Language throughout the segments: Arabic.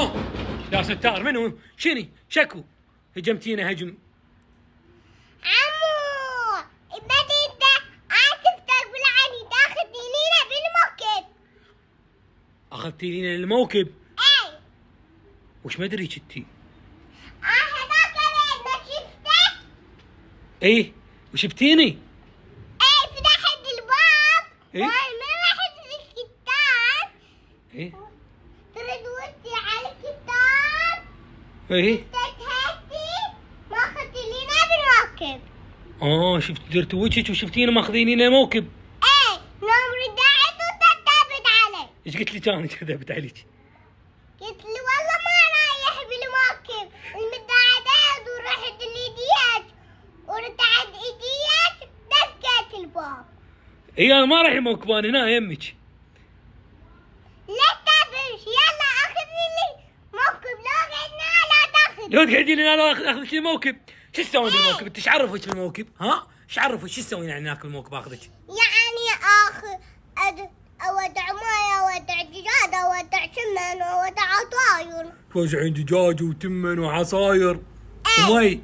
ها يا ستار منو؟ شني؟ شكو هجمتينا هجم. عمو بدي انت عاطف تقول عني تاخذني لينا بالموكب. اخذتي لينا الموكب؟ اي. وش ما ادري كنتي؟ هذاك اللي ما شفته؟ ايه وشفتيني؟ اي فتحت الباب. إيه؟ ما رحت الكتاب. ايه ترد وجهي على الكتاب. ايه هاتي ما اخذت لينا بالموكب. شفت درت وجهك وشفتيني ماخذين لينا موكب. ايه نوم ردعت وتكتبت علي. ايش قلت لك انا كذبت عليك؟ قلت له والله ما رايح بالموكب المتعدد ورحت لإيديك ورتعت إيديك دقت الباب. اي انا ما رايح الموكب، انا هنا يمك. لا تبش يلا اخذني لي موكب لو قعدنا لا تاخذ. لو تقعدين هنا لا اخذك الموكب، شو تسوين بالموكب؟ انت ايش عرفك بالموكب؟ ها؟ ايش عرفك؟ شو تسوين يعني هناك بالموكب اخذك؟ يعني اخذ اودع مويه اودع دجاج اودع سمن اودع عصاير. توزعين دجاج وتمن وعصاير ومي.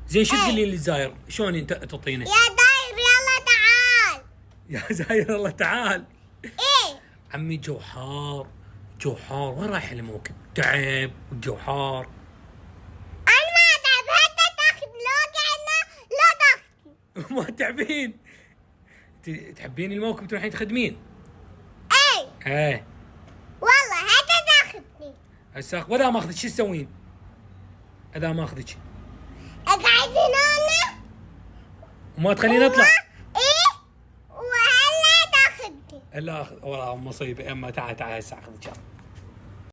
زين شو تقولين للزاير؟ شلون انت تعطينه؟ يا داير يلا تعال. يا زاير الله تعال. ايه عمي جوحار وين رايح الموكب؟ تعب والجوحار. انا ما اتعب حتى تاخذ لو قعدنا لا تاخذ. ما تعبين؟ تحبين الموكب تروحين تخدمين؟ ايه ايه والله حتى تاخذني. هسه واذا ما اخذك شو تسوين؟ اذا ما اخذك اقعد هنا وما تخليني اطلع؟ ايه وهلا تاخذني. لا اخذ والله مصيبه. اما تعال هسه اخذك.